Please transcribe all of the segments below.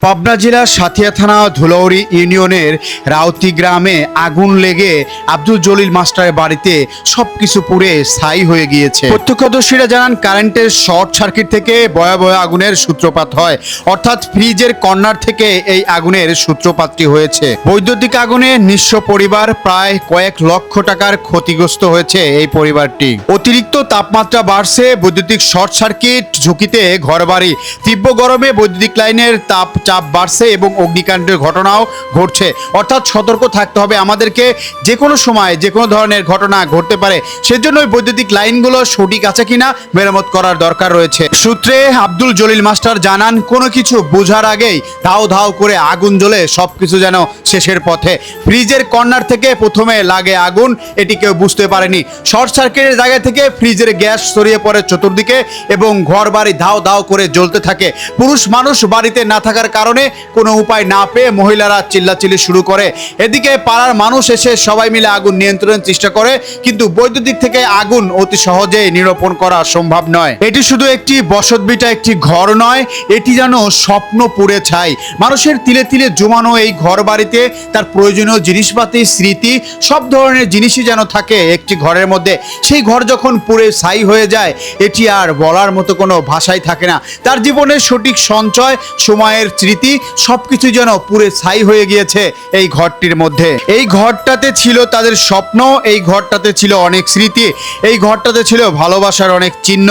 পাবনা জেলার সাথিয়া থানা ধুলাউড়ি ইউনিয়নের রাউতি গ্রামে আগুন লেগে আব্দুল জলিল মাস্টারের বাড়িতে সবকিছু পুড়ে ছাই হয়ে গিয়েছে। প্রত্যক্ষদর্শীরা জানান কারেন্টের শর্ট সার্কিট থেকে ভয়াবহ আগুনের সূত্রপাত হয়, অর্থাৎ ফ্রিজের কর্নার থেকে এই আগুনের সূত্রপাতটি হয়েছে। বৈদ্যুতিক আগুনে নিঃস্ব পরিবার, প্রায় কয়েক লক্ষ টাকার ক্ষতিগ্রস্ত হয়েছে এই পরিবারটি। অতিরিক্ত তাপমাত্রা বাড়ছে, বৈদ্যুতিক শর্ট সার্কিট ঝুঁকিতে ঘরবাড়ি, তীব্র গরমে বৈদ্যুতিক লাইনের চাপ বাড়ছে এবং অগ্নিকাণ্ডের ঘটনাও ঘটছে। অর্থাৎ সতর্ক থাকতে হবে আমাদেরকে, যে কোনো সময় যে কোনো ধরনের ঘটনা ঘটতে পারে, সেজন্য বৈদ্যুতিক লাইনগুলো সঠিক আছে কিনা মেরামত করার দরকার রয়েছে। সূত্রে আব্দুল জলিল মাস্টার জানান, কোনো কিছু বোঝার আগেই ধাও ধাও করে আগুন জ্বলে সবকিছু যেন শেষের পথে। ফ্রিজের কর্নার থেকে প্রথমে লাগে আগুন, এটি কেউ বুঝতে পারেনি। শর্ট সার্কিটের জায়গা থেকে ফ্রিজের গ্যাস ছড়িয়ে পড়ে চতুর্দিকে এবং ঘর বাড়ি ধাও ধাও করে জ্বলতে থাকে। পুরুষ মানুষ বাড়িতে না থাকার কারণে কোনো উপায় না পেয়ে মহিলারা চিল্লাচিল্লি শুরু করে। এদিকে পাড়ার মানুষ এসে সবাই মিলে আগুন নিয়ন্ত্রণের চেষ্টা করে, কিন্তু বৈদ্যুতিক থেকে আগুন অতি সহজেই নিরূপণ করা সম্ভব নয়। এটি শুধু একটি বসতভিটা, একটি ঘর নয়, এটি যেন স্বপ্ন পুড়ে ছাই। মানুষের তিলে তিলে জমানো এই ঘর বাড়িতে তার প্রয়োজনীয় জিনিসপাতি, স্মৃতি, সব ধরনের জিনিসই যেন থাকে একটি ঘরের মধ্যে। সেই ঘর যখন পুড়ে ছাই হয়ে যায়, এটি আর বলার মতো কোনো ভাষাই থাকে না। তার জীবনের সঠিক সঞ্চয়, সময়ের স্মৃতি সবকিছু যেন পুরে ছাই হয়ে গিয়েছে এই ঘরটির মধ্যে। এই ঘরটাতে ছিল তাদের স্বপ্ন, এই ঘরটাতে ছিল অনেক স্মৃতি, এই ঘরটাতে ছিল ভালোবাসার অনেক চিহ্ন,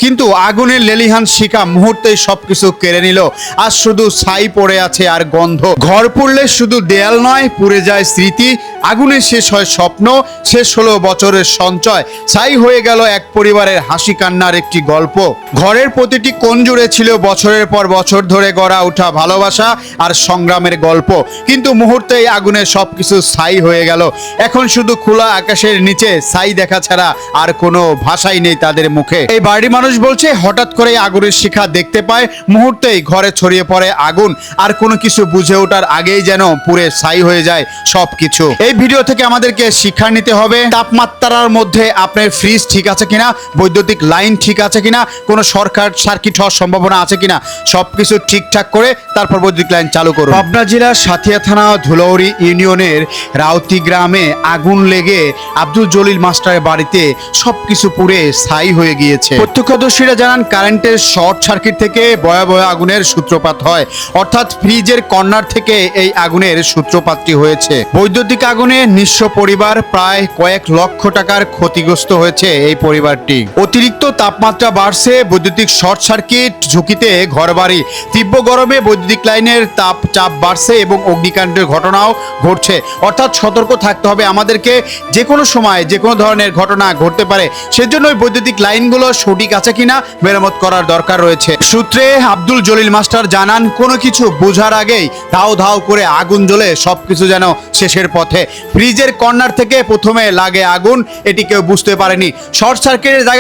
কিন্তু আগুনের লেলিহান শিখা মুহূর্তেই সবকিছু কেড়ে নিল। আর শুধু ছাই পড়ে আছে আর গন্ধ। ঘর পুড়লে শুধু দেয়াল নয়, পুড়ে যায় স্মৃতি। আগুনে শেষ হয় স্বপ্ন, শেষ হলো বছরের সঞ্চয়, ছাই হয়ে গেল এক পরিবারের হাসি কান্নার একটি গল্প। ঘরের প্রতিটি কোণ জুড়ে ছিল বছরের পর বছর ধরে গড়া ওঠা ভালোবাসা আর সংগ্রামের গল্প, কিন্তু মুহূর্তেই আগুনে সবকিছু ছাই হয়ে গেল। এখন শুধু খোলা আকাশের নিচে ছাই দেখা ছাড়া আর কোনো ভাষাই নেই তাদের মুখে। এই বাড়ির মানুষ বলছে, হঠাৎ করে আগুনের শিখা দেখতে পায়, মুহূর্তেই ঘরে ছড়িয়ে পড়ে আগুন, আর কোনো কিছু বুঝে ওঠার আগেই যেন পুরে ছাই হয়ে যায় সবকিছু। এই ভিডিও থেকে আমাদেরকে শিক্ষা নিতে হবে, তাপমাত্রার মধ্যে আপনার ফ্রিজ ঠিক আছে কিনা, বৈদ্যুতিক লাইন ঠিক আছে কিনা, কোনো শর্ট সার্কিট হওয়ার সম্ভাবনা আছে কিনা, সবকিছু ঠিকঠাক করে তারপর বৈদ্যুতিক লাইন চালু করুন। পাবনা জেলার সাথিয়া থানা ধুলাউড়ি ইউনিয়নের রাউতি গ্রামে আগুন লেগে আব্দুল জলিল মাস্টারের বাড়িতে সবকিছু পুড়ে ছাই হয়ে গিয়েছে। প্রত্যক্ষদর্শীরা জানান, কারেন্টের শর্ট সার্কিট থেকে ভয়াবহ আগুনের সূত্রপাত হয়, অর্থাৎ ফ্রিজের কর্নার থেকে এই আগুনের সূত্রপাতটি হয়েছে। বৈদ্যুতিক আগুনে নিঃস্ব পরিবার, প্রায় কয়েক লক্ষ টাকার ক্ষতিগ্রস্ত হয়েছে এই পরিবারটি। অতিরিক্ত তাপমাত্রা বাড়ছে, বৈদ্যুতিক শর্ট সার্কিট ঝুঁকিতে ঘরবাড়ি, তীব্র গরমে বৈদ্যুতিক লাইনের চাপ বাড়ছে এবং অগ্নিকাণ্ডের ঘটনাও ঘটছে। অর্থাৎ সতর্ক থাকতে হবে আমাদেরকে, যে কোনো সময় যে কোনো ধরনের ঘটনা ঘটতে পারে, সেজন্য বৈদ্যুতিক লাইনগুলো সঠিক আছে কিনা মেরামত করার দরকার রয়েছে। সূত্রে আব্দুল জলিল মাস্টার জানান, কোনো কিছু বোঝার আগেই ধাও ধাও করে আগুন জ্বলে সবকিছু যেন শেষের পথে। ফ্রিজের কর্নার থেকে প্রথমে লাগে আগুন, এটি কেউ বুঝতে পারেনি। শর্ট সার্কিটের জায়গায়